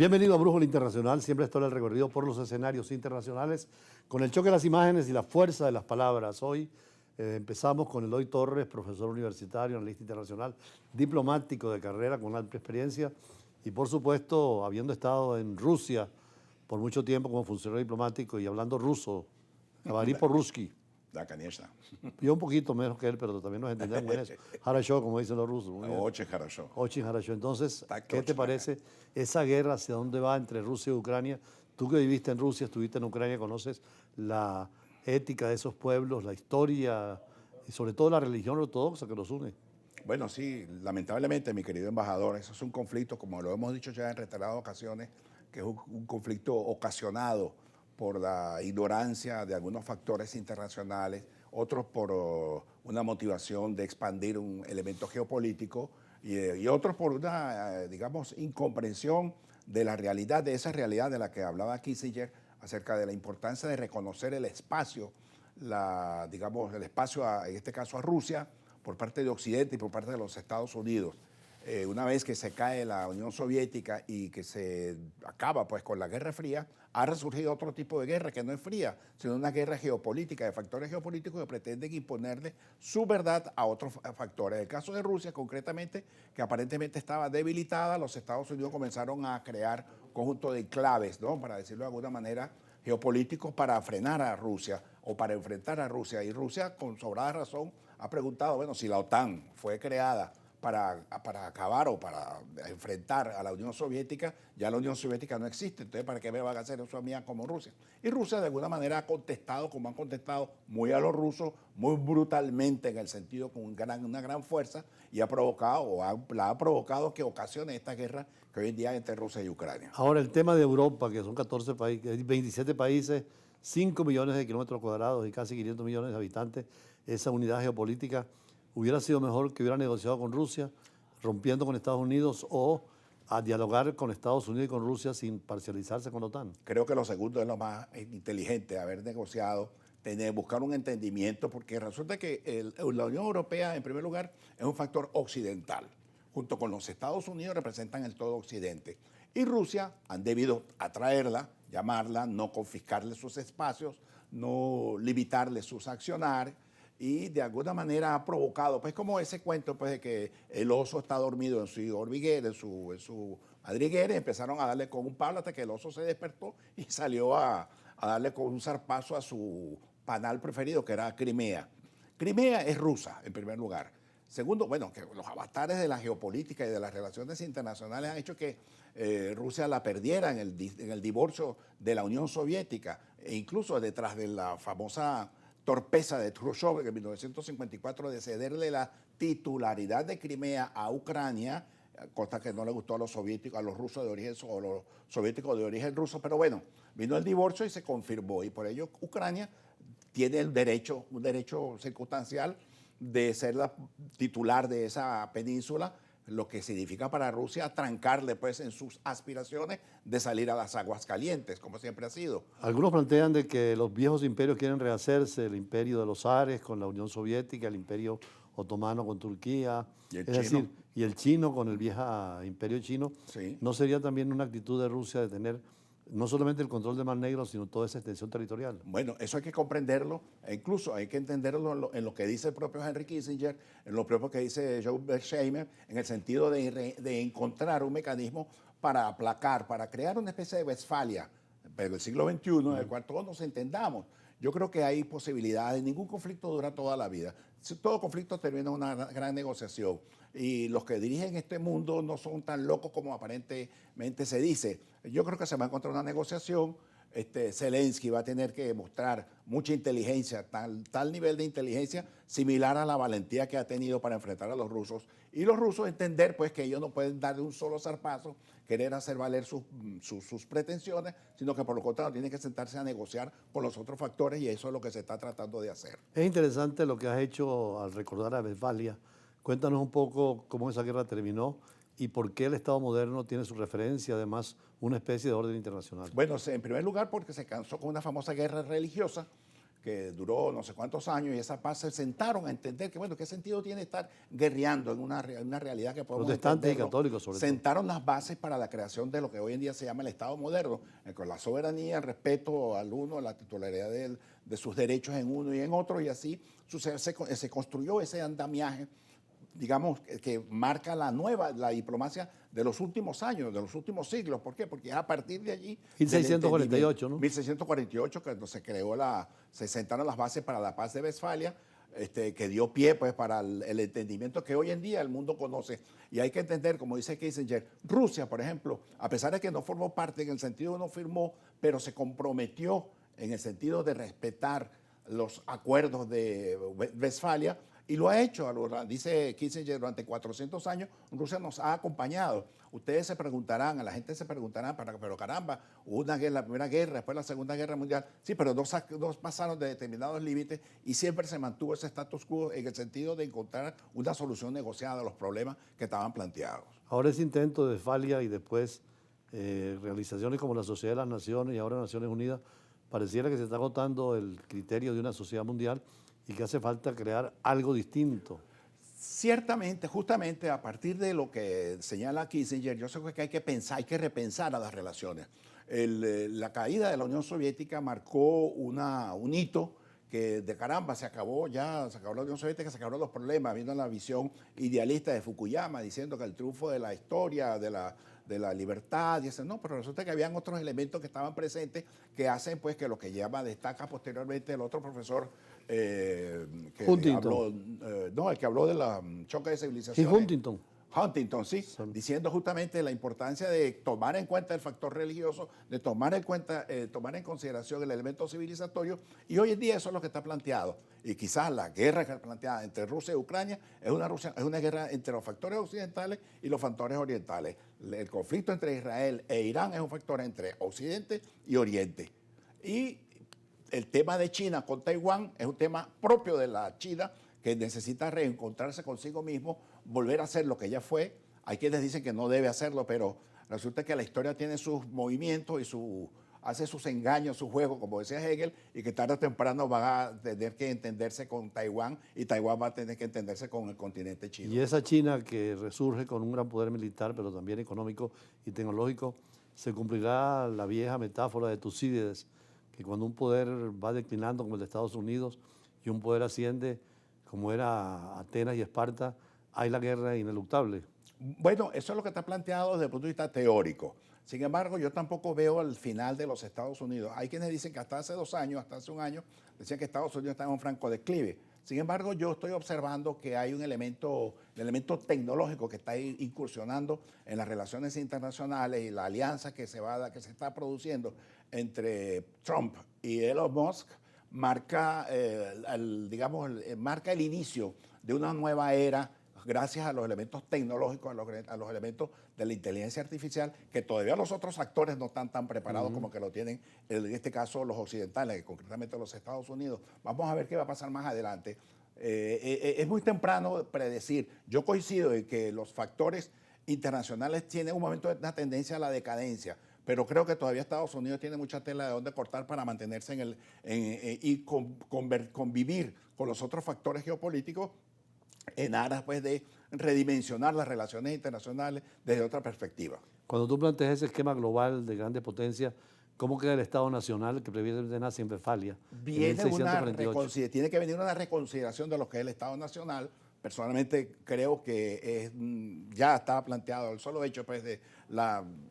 Bienvenido a Brújula Internacional, siempre estoy en el recorrido por los escenarios internacionales con el choque de las imágenes y la fuerza de las palabras. Hoy empezamos con Eloy Torres, profesor universitario, analista internacional, diplomático de carrera con alta experiencia y por supuesto habiendo estado en Rusia por mucho tiempo como funcionario diplomático y hablando ruso, говорит по-русски. Да, конечно. Yo un poquito menos que él, pero también nos entendemos en eso. Хорошо, como dicen los rusos. Muy bien. Очень хорошо. Очень хорошо. Entonces, Так ¿qué te точно. parece esa guerra, hacia dónde va entre Rusia y Ucrania? Tú que viviste en Rusia, estuviste en Ucrania, conoces la ética de esos pueblos, la historia y sobre todo la religión ortodoxa que los une. Bueno, sí, lamentablemente, mi querido embajador, eso es un conflicto, como lo hemos dicho ya en reiteradas ocasiones, que es un conflicto ocasionado por la ignorancia de algunos factores internacionales, otros por una motivación de expandir un elemento geopolítico y otros por una, digamos, incomprensión de la realidad, de esa realidad de la que hablaba Kissinger, acerca de la importancia de reconocer el espacio, digamos, el espacio, en este caso a Rusia, por parte de Occidente y por parte de los Estados Unidos. Una vez que se cae la Unión Soviética y que se acaba pues con la Guerra Fría, ha resurgido otro tipo de guerra que no es fría, sino una guerra geopolítica, de factores geopolíticos que pretenden imponerle su verdad a otros factores. En el caso de Rusia, concretamente, que aparentemente estaba debilitada, los Estados Unidos comenzaron a crear conjunto de claves, ¿no?, para decirlo de alguna manera, geopolíticos para frenar a Rusia o para enfrentar a Rusia. Y Rusia, con sobrada razón, ha preguntado, bueno, si la OTAN fue creada para acabar o para enfrentar a la Unión Soviética, ya la Unión Soviética no existe, entonces ¿para qué me van a hacer eso a mí como Rusia? Y Rusia de alguna manera ha contestado, como han contestado muy a los rusos, muy brutalmente, en el sentido con una gran fuerza, y ha provocado, la ha provocado que ocasione esta guerra que hoy en día hay entre Rusia y Ucrania. Ahora, el tema de Europa, que son 14 países, 27 países, 5 millones de kilómetros cuadrados y casi 500 millones de habitantes, esa unidad geopolítica, hubiera sido mejor que hubiera negociado con Rusia, rompiendo con Estados Unidos, o a dialogar con Estados Unidos y con Rusia sin parcializarse con la OTAN. Creo que lo segundo es lo más inteligente, haber negociado, buscar un entendimiento, porque resulta que la Unión Europea, en primer lugar, es un factor occidental. Junto con los Estados Unidos representan el todo Occidente. Y Rusia han debido atraerla, llamarla, no confiscarle sus espacios, no limitarle sus accionarios, y de alguna manera ha provocado, pues como ese cuento pues de que el oso está dormido en su hormiguero, en su madriguera, y empezaron a darle con un palo hasta que el oso se despertó y salió a darle con un zarpazo a su panal preferido, que era Crimea. Crimea es rusa, en primer lugar. Segundo, bueno, que los avatares de la geopolítica y de las relaciones internacionales han hecho que Rusia la perdiera en el divorcio de la Unión Soviética, e incluso detrás de la famosa torpeza de Khrushchev en 1954 de cederle la titularidad de Crimea a Ucrania, cosa que no le gustó a los soviéticos, a los rusos de origen, o los soviéticos de origen ruso, pero bueno, vino el divorcio y se confirmó, y por ello Ucrania tiene un derecho circunstancial de ser la titular de esa península, lo que significa para Rusia trancarle pues en sus aspiraciones de salir a las aguas calientes, como siempre ha sido. Algunos plantean de que los viejos imperios quieren rehacerse, el imperio de los zares con la Unión Soviética, el imperio otomano con Turquía, ¿Y el es chino? decir, y el chino con el viejo imperio chino. Sí. ¿No sería también una actitud de Rusia de tener no solamente el control del Mar Negro, sino toda esa extensión territorial? Bueno, eso hay que comprenderlo, e incluso hay que entenderlo en lo que dice el propio Henry Kissinger, en lo propio que dice Joe Bersheimer, en el sentido de encontrar un mecanismo para aplacar, para crear una especie de Westfalia, pero del siglo XXI, en el cual todos nos entendamos. Yo creo que hay posibilidades, ningún conflicto dura toda la vida. Todo conflicto termina en una gran negociación. Y los que dirigen este mundo no son tan locos como aparentemente se dice. Yo creo que se va a encontrar una negociación. Zelensky va a tener que mostrar mucha inteligencia, tal nivel de inteligencia similar a la valentía que ha tenido para enfrentar a los rusos. Y los rusos entender pues que ellos no pueden dar de un solo zarpazo, querer hacer valer sus pretensiones, sino que por lo contrario tienen que sentarse a negociar con los otros factores, y eso es lo que se está tratando de hacer. Es interesante lo que has hecho al recordar a Westfalia. Cuéntanos un poco cómo esa guerra terminó y por qué el Estado moderno tiene su referencia, además, una especie de orden internacional. Bueno, en primer lugar porque se cansó con una famosa guerra religiosa, que duró no sé cuántos años, y esa paz se sentaron a entender que, bueno, ¿qué sentido tiene estar guerreando en una realidad que podemos Protestantes y entenderlo? católicos, sobre todo. Sentaron las bases para la creación de lo que hoy en día se llama el Estado moderno, con la soberanía, el respeto al uno, la titularidad de sus derechos en uno y en otro, y así se construyó ese andamiaje, digamos, que marca la diplomacia de los últimos años, de los últimos siglos. ¿Por qué? Porque es a partir de allí... 1648, ¿no? 1648, cuando se creó se sentaron las bases para la paz de Westfalia, que dio pie pues para el entendimiento que hoy en día el mundo conoce. Y hay que entender, como dice Kissinger, Rusia, por ejemplo, a pesar de que no formó parte en el sentido de no firmó, pero se comprometió en el sentido de respetar los acuerdos de Westfalia, y lo ha hecho, dice Kissinger, durante 400 años Rusia nos ha acompañado. Ustedes se preguntarán, a la gente se preguntará, pero caramba, hubo una guerra, la Primera Guerra, después la Segunda Guerra Mundial, sí, pero dos pasaron de determinados límites y siempre se mantuvo ese status quo en el sentido de encontrar una solución negociada a los problemas que estaban planteados. Ahora ese intento de Westfalia y después realizaciones como la Sociedad de las Naciones y ahora Naciones Unidas, pareciera que se está agotando el criterio de una sociedad mundial y que hace falta crear algo distinto. Ciertamente, justamente a partir de lo que señala Kissinger, yo creo que hay que pensar, hay que repensar a las relaciones. La caída de la Unión Soviética marcó un hito que de caramba se acabó la Unión Soviética, se acabaron los problemas, viendo la visión idealista de Fukuyama, diciendo que el triunfo de la historia, de la libertad, y eso, no, pero resulta que habían otros elementos que estaban presentes que hacen pues que lo que destaca posteriormente el otro profesor que habló, el que habló de la choque de civilizaciones. Y Huntington, sí, diciendo justamente la importancia de tomar en cuenta el factor religioso, de tomar en consideración el elemento civilizatorio, y hoy en día eso es lo que está planteado. Y quizás la guerra que está planteada entre Rusia y Ucrania es una guerra entre los factores occidentales y los factores orientales. El conflicto entre Israel e Irán es un factor entre Occidente y Oriente. Y el tema de China con Taiwán es un tema propio de la China, que necesita reencontrarse consigo mismo, volver a ser lo que ella fue. Hay quienes dicen que no debe hacerlo, pero resulta que la historia tiene sus movimientos y hace sus engaños, su juego, como decía Hegel, y que tarde o temprano va a tener que entenderse con Taiwán y Taiwán va a tener que entenderse con el continente chino. Y esa China que resurge con un gran poder militar, pero también económico y tecnológico, se cumplirá la vieja metáfora de Tucídides, que cuando un poder va declinando como el de Estados Unidos y un poder asciende, como era Atenas y Esparta, hay la guerra ineluctable. Bueno, eso es lo que está planteado desde el punto de vista teórico. Sin embargo, yo tampoco veo el final de los Estados Unidos. Hay quienes dicen que hasta hace 2 años, hasta hace un año, decían que Estados Unidos estaba en un franco declive. Sin embargo, yo estoy observando que hay un elemento tecnológico que está incursionando en las relaciones internacionales, y la alianza que se está produciendo entre Trump y Elon Musk marca el inicio de una nueva era, gracias a los elementos tecnológicos, a los elementos de la inteligencia artificial, que todavía los otros actores no están tan preparados como que lo tienen, en este caso los occidentales, concretamente los Estados Unidos. Vamos a ver qué va a pasar más adelante. Es muy temprano predecir. Yo coincido en que los factores internacionales tienen un momento de una tendencia a la decadencia, pero creo que todavía Estados Unidos tiene mucha tela de dónde cortar para mantenerse y convivir con los otros factores geopolíticos en aras pues, de redimensionar las relaciones internacionales desde otra perspectiva. Cuando tú planteas ese esquema global de grandes potencias, ¿cómo queda el Estado Nacional que previamente nace en Westfalia? Tiene que venir una reconsideración de lo que es el Estado Nacional. Personalmente creo que ya estaba planteado el solo hecho pues, de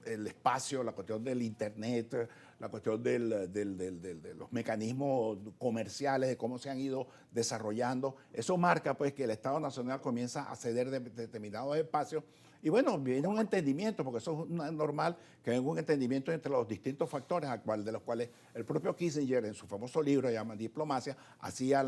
el espacio, la cuestión del Internet, la cuestión de los mecanismos comerciales, de cómo se han ido desarrollando. Eso marca pues, que el Estado Nacional comienza a ceder de determinados espacios. Y bueno, viene un entendimiento, porque eso es normal, que venga un entendimiento entre los distintos factores, de los cuales el propio Kissinger, en su famoso libro, llama Diplomacia, hacía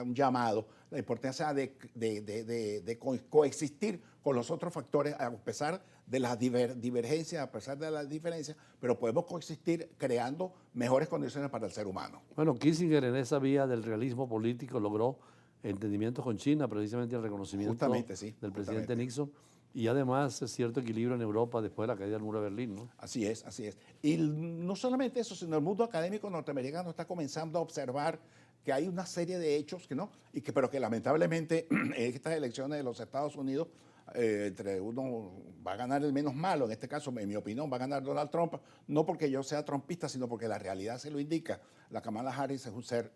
un llamado, la importancia de coexistir con los otros factores, a pesar de las divergencias, a pesar de las diferencias, pero podemos coexistir creando mejores condiciones para el ser humano. Bueno, Kissinger en esa vía del realismo político logró entendimientos con China, precisamente el reconocimiento del presidente Nixon. y además cierto equilibrio en Europa después de la caída del muro de Berlín, ¿no? Así es, así es. Y no solamente eso, sino el mundo académico norteamericano está comenzando a observar que hay una serie de hechos que no, pero que lamentablemente en estas elecciones de los Estados Unidos, entre uno va a ganar el menos malo, en este caso, en mi opinión, va a ganar Donald Trump, no porque yo sea trumpista, sino porque la realidad se lo indica. La Kamala Harris es un ser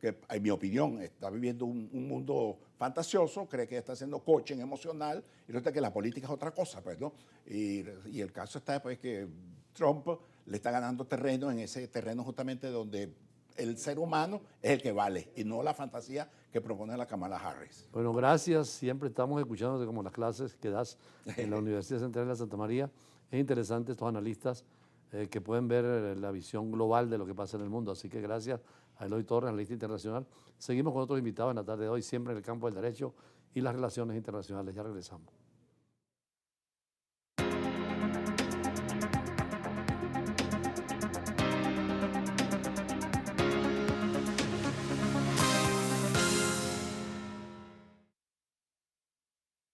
que, en mi opinión, está viviendo un mundo fantasioso, cree que está haciendo coaching emocional, y resulta que la política es otra cosa, pues, ¿no? Y el caso está, pues, que Trump le está ganando terreno en ese terreno justamente donde el ser humano es el que vale y no la fantasía que propone la Kamala Harris. Bueno, gracias. Siempre estamos escuchándote como las clases que das en la Universidad Central de la Santa María. Es interesante estos analistas que pueden ver la visión global de lo que pasa en el mundo. Así que gracias a Eloy Torres, analista internacional. Seguimos con otros invitados en la tarde de hoy, siempre en el campo del derecho y las relaciones internacionales. Ya regresamos.